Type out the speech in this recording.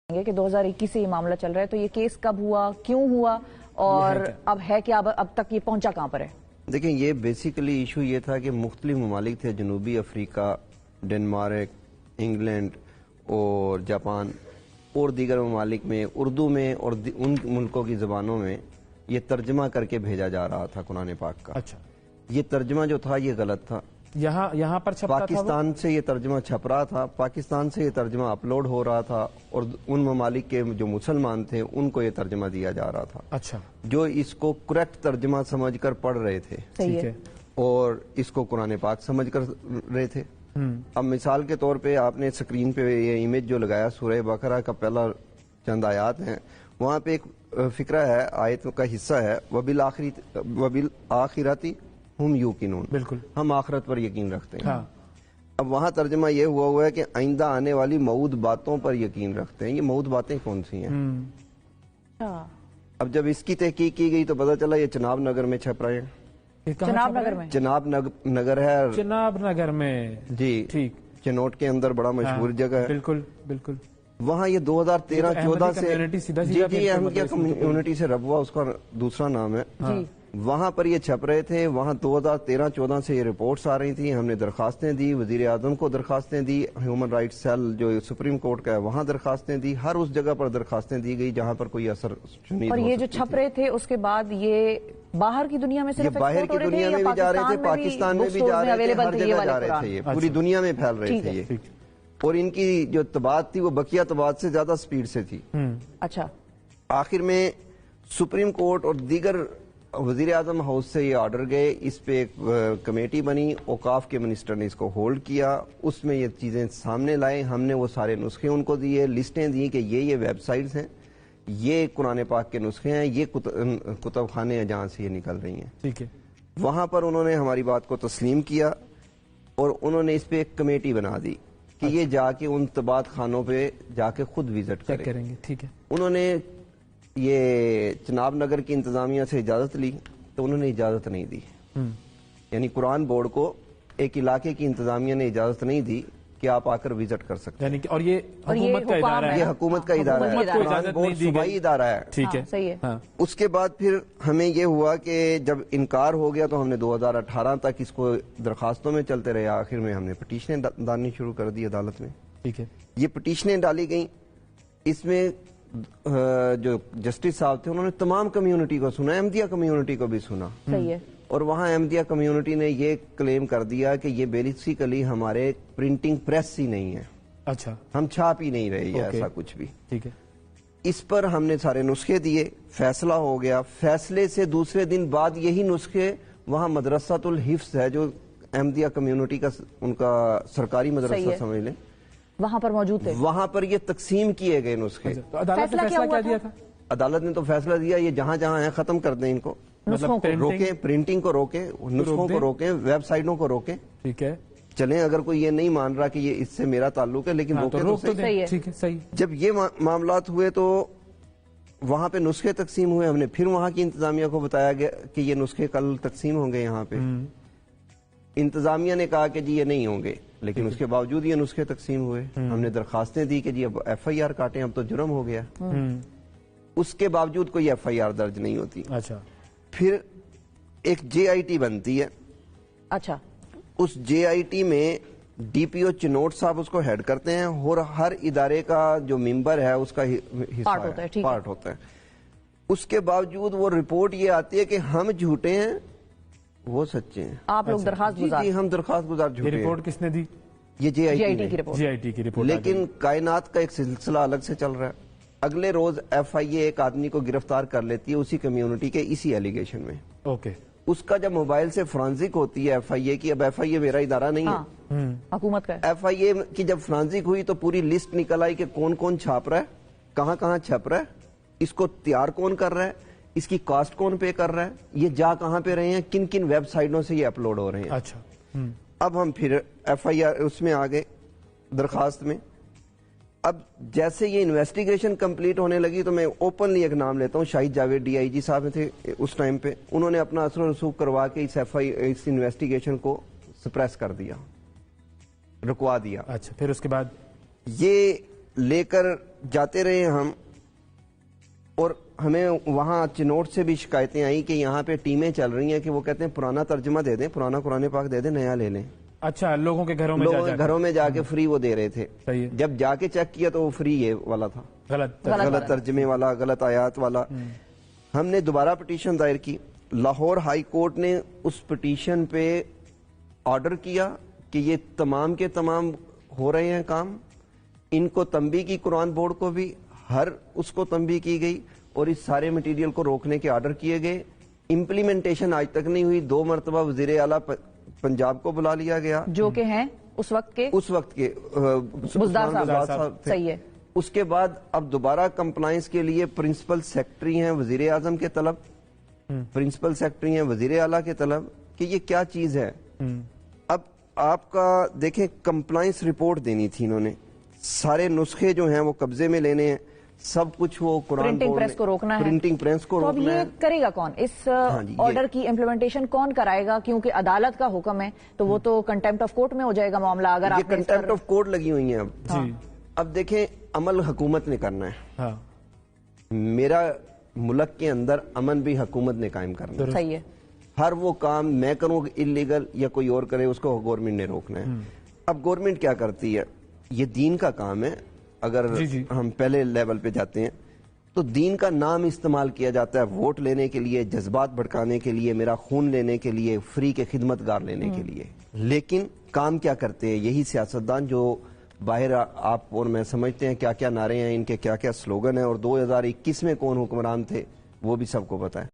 کہ 2021 سے یہ معاملہ چل رہا ہے، تو یہ کیس کب ہوا، کیوں ہوا، اور اب ہے کہ اب تک یہ پہنچا کہاں پر ہے؟ دیکھیں، یہ بیسیکلی ایشو یہ تھا کہ مختلف ممالک تھے، جنوبی افریقہ، ڈنمارک، انگلینڈ اور جاپان اور دیگر ممالک میں اردو میں اور ان ملکوں کی زبانوں میں یہ ترجمہ کر کے بھیجا جا رہا تھا قرآن پاک کا۔ اچھا، یہ ترجمہ جو تھا یہ غلط تھا۔ یہاں پر چھپتا تھا، پاکستان سے یہ ترجمہ چھپ رہا تھا، پاکستان سے یہ ترجمہ اپلوڈ ہو رہا تھا اور ان ممالک کے جو مسلمان تھے ان کو یہ ترجمہ دیا جا رہا تھا، اچھا، جو اس کو کریکٹ ترجمہ سمجھ کر پڑھ رہے تھے ٹھیک ہے، اور اس کو قرآن پاک سمجھ کر رہے تھے۔ اب مثال کے طور پہ آپ نے سکرین پہ یہ امیج جو لگایا، سورہ بقرہ کا پہلا چند آیات ہیں، وہاں پہ ایک فقرہ ہے، آیت کا حصہ ہے، وَبِالْآخِرَةِ ہم یوقنون، بالکل، ہم آخرت پر یقین رکھتے ہیں۔ ہاں، اب وہاں ترجمہ یہ ہوا ہے کہ آئندہ آنے والی موعود باتوں پر یقین رکھتے ہیں۔ یہ موعود باتیں کون سی ہیں؟ اب جب اس کی تحقیق کی گئی تو پتہ چلا یہ چناب نگر میں چھپ رہے ہیں۔ چناب نگر میں؟ چناب نگر ہے، چناب نگر میں، جی ٹھیک، چنوٹ کے اندر بڑا مشہور جگہ ہے، بالکل بالکل۔ وہاں یہ 2013-14 سے جی احمدیہ کمیونٹی سے ربوہ اس کا دوسرا نام ہے، وہاں پر یہ چھپ رہے تھے۔ وہاں 2013-14 سے یہ رپورٹس آ رہی تھیں، ہم نے درخواستیں دی، وزیر اعظم کو درخواستیں دی، ہیومن رائٹس سیل جو سپریم کورٹ کا ہے وہاں درخواستیں دی، ہر اس جگہ پر درخواستیں دی گئی جہاں پر کوئی اثر شنید ہو اور یہ جو چھپ رہے تھے اس کے بعد یہ باہر کی دنیا میں صرف باہر کی دنیا میں بھی جا رہے تھے، پاکستان میں بھی جا رہے تھے، ہر جگہ جا رہے تھے، یہ پوری دنیا میں پھیل رہے تھے یہ، اور ان کی جو طباعت تھی وہ بقیہ طباعت سے زیادہ سپیڈ سے تھی۔ اچھا، آخر میں سپریم کورٹ اور دیگر وزیر اعظم ہاؤس سے یہ آرڈر گئے، اس پہ ایک کمیٹی بنی، اوقاف کے منسٹر نے اس کو ہولڈ کیا، اس میں یہ چیزیں سامنے لائے، ہم نے وہ سارے نسخے ان کو دیے، لسٹیں دی کہ یہ ویب سائٹس ہیں، یہ قرآن پاک کے نسخے ہیں، یہ کتب خانے ہیں جہاں سے یہ نکل رہی ہیں، ٹھیک ہے۔ وہاں پر انہوں نے ہماری بات کو تسلیم کیا اور انہوں نے اس پہ ایک کمیٹی بنا دی کہ یہ جا کے ان طباعت خانوں پہ جا کے خود وزٹ کریں گے، ٹھیک ہے۔ انہوں نے یہ چناب نگر کی انتظامیہ سے اجازت لی تو انہوں نے اجازت نہیں دی، یعنی قرآن بورڈ کو ایک علاقے کی انتظامیہ نے اجازت نہیں دی کہ آپ آ کر وزٹ کر سکتے ہیں، اور یہ حکومت کا ادارہ ہے، یہ حکومت کا ادارہ ہے، قرآن بورڈ صوبائی ادارہ ہے، ٹھیک ہے، صحیح ہے۔ اس کے بعد پھر ہمیں یہ ہوا کہ جب انکار ہو گیا تو ہم نے 2018 تک اس کو درخواستوں میں چلتے رہے، آخر میں ہم نے پٹیشنیں ڈالنی شروع کر دی عدالت میں، ٹھیک ہے۔ یہ پٹیشنیں ڈالی گئیں، اس میں جو جسٹس صاحب تھے انہوں نے تمام کمیونٹی کو سنا، احمدیہ کمیونٹی کو بھی سنا، صحیح ہے، اور وہاں احمدیہ کمیونٹی نے یہ کلیم کر دیا کہ یہ بیسیکلی ہمارے پرنٹنگ پریس ہی نہیں ہے، اچھا، ہم چھاپ ہی نہیں رہے ایسا کچھ بھی، ٹھیک ہے۔ اس پر ہم نے سارے نسخے دیے، فیصلہ ہو گیا، فیصلے سے دوسرے دن بعد یہی نسخے وہاں مدرسۃ الحفظ ہے جو احمدیہ کمیونٹی کا ان کا سرکاری مدرسہ سمجھ لیں، وہاں پر موجود تھے، وہاں پر یہ تقسیم کیے گئے نسخے۔ عدالت نے فیصلہ کیا دیا تھا؟ عدالت نے تو فیصلہ دیا یہ جہاں جہاں ہیں ختم کر دیں ان کو، روکیں، پرنٹنگ کو روکیں، نسخوں کو روکیں، ویب سائٹوں کو روکیں، ٹھیک ہے، چلیں اگر کوئی یہ نہیں مان رہا کہ یہ اس سے میرا تعلق ہے لیکن روکیں تو صحیح ہے۔ جب یہ معاملات ہوئے تو وہاں پہ نسخے تقسیم ہوئے، ہم نے پھر وہاں کی انتظامیہ کو بتایا گیا کہ یہ نسخے کل تقسیم ہوں گے یہاں پہ، انتظامیہ نے کہا کہ جی یہ نہیں ہوں گے، لیکن اس کے باوجود یہ نسخے تقسیم ہوئے، ہم نے درخواستیں دی کہ جی اب ایف آئی آر کاٹیں، اب تو جرم ہو گیا، اس کے باوجود کوئی ایف آئی آر درج نہیں ہوتی۔ اچھا، پھر ایک جے آئی ٹی بنتی ہے، اچھا، اس جے آئی ٹی میں ڈی پی او چنوٹ صاحب اس کو ہیڈ کرتے ہیں اور ہر ادارے کا جو ممبر ہے اس کا حصہ پارٹ ہوتا ہے، اس کے باوجود وہ رپورٹ یہ آتی ہے کہ ہم جھوٹے ہیں وہ سچے ہیں، آپ لوگ درخواست گزار، جی ہم درخواست گزار جھوٹے ہیں۔ رپورٹ کس نے دی؟ یہ جے آئی ٹی کی رپورٹ، لیکن کائنات کا ایک سلسلہ الگ سے چل رہا ہے، اگلے روز ایف آئی اے ایک آدمی کو گرفتار کر لیتی ہے اسی کمیونٹی کے اسی ایلیگیشن میں، اوکے، اس کا جب موبائل سے فرانزک ہوتی ہے ایف آئی اے کی، اب ایف آئی اے میرا ادارہ نہیں ہے، حکومت کا، ایف آئی اے کی جب فرانزک ہوئی تو پوری لسٹ نکل آئی کہ کون کون چھاپ رہا ہے، کہاں کہاں چھپ رہا ہے، اس کو تیار کون کر رہا ہے، اس کی کاسٹ کون پے کر رہا ہے، یہ جا کہاں پہ رہے ہیں، کن کن ویب سائٹوں سے یہ اپلوڈ ہو رہے ہیں۔ اچھا، اب ہم پھر ایف آئی آر اس میں آگے درخواست میں، اب جیسے یہ انویسٹیگیشن کمپلیٹ ہونے لگی تو میں اوپنلی ایک نام لیتا ہوں، شاہد جاوید ڈی آئی جی صاحب تھے اس ٹائم پہ، انہوں نے اپنا اثر و رسوخ کروا کے اس انویسٹیگیشن کو سپریس کر دیا، رکوا دیا۔ اچھا، پھر اس کے بعد یہ لے کر جاتے رہے ہم، اور ہمیں وہاں چنوٹ سے بھی شکایتیں آئیں کہ یہاں پہ ٹیمیں چل رہی ہیں کہ وہ کہتے ہیں پرانا ترجمہ دے دیں، پرانا قرآن پاک دے دیں، نیا لے لیں. اچھا، لوگوں کے گھروں میں گھروں میں جا کے فری وہ دے رہے تھے. جب جا کے چیک کیا تو وہ فری یہ والا تھا، غلط ترجمے والا، غلط آیات والا. ہم نے دوبارہ پٹیشن دائر کی. لاہور ہائی کورٹ نے اس پٹیشن پہ آرڈر کیا کہ یہ تمام کے تمام ہو رہے ہیں کام. ان کو تنبیہ کی، قرآن بورڈ کو بھی ہر اس کو تنبیہ کی گئی، اور اس سارے مٹیریل کو روکنے کے آرڈر کیے گئے. امپلیمنٹیشن آج تک نہیں ہوئی. 2 مرتبہ وزیر اعلیٰ پنجاب کو بلا لیا گیا، جو کہ ہیں اس وقت کے بزدار صاحب تھے. صحیح ہے. اس کے بعد اب دوبارہ کمپلائنس کے لیے پرنسپل سیکرٹری ہیں وزیر اعظم کے طلب، پرنسپل سیکرٹری ہیں وزیر اعلیٰ کے طلب کہ یہ کیا چیز ہے. اب آپ کا دیکھیں کمپلائنس رپورٹ دینی تھی انہوں نے، سارے نسخے جو ہیں وہ قبضے میں لینے ہیں، سب کچھ وہ قرآن پرنٹنگ پریس کو روکنا ہے. پرنٹنگ پریس کو روکنا ہے. تو اب یہ کرے گا کون؟ اس آرڈر کی امپلیمنٹیشن کون کرائے گا؟ کیونکہ عدالت کا حکم ہے تو وہ تو کنٹیمپٹ آف کورٹ میں ہو جائے گا معاملہ. اگر آپ کنٹیمپٹ آف کورٹ لگی ہوئی ہیں اب دیکھیں عمل حکومت نے کرنا ہے. میرا ملک کے اندر امن بھی حکومت نے قائم کرنا ہے. صحیح ہے. ہر وہ کام میں کروں انلیگل یا کوئی اور کرے اس کو گورنمنٹ نے روکنا ہے. اب گورنمنٹ کیا کرتی ہے؟ یہ دین کا کام ہے. اگر ہم پہلے لیول پہ جاتے ہیں تو دین کا نام استعمال کیا جاتا ہے ووٹ لینے کے لیے، جذبات بھڑکانے کے لیے، میرا خون لینے کے لیے، فری کے خدمت گار لینے کے لیے. لیکن کام کیا کرتے ہیں یہی سیاستدان جو باہر آپ اور میں سمجھتے ہیں کیا کیا نعرے ہیں ان کے، کیا کیا سلوگن ہیں، اور 2021 میں کون حکمران تھے وہ بھی سب کو پتا ہے.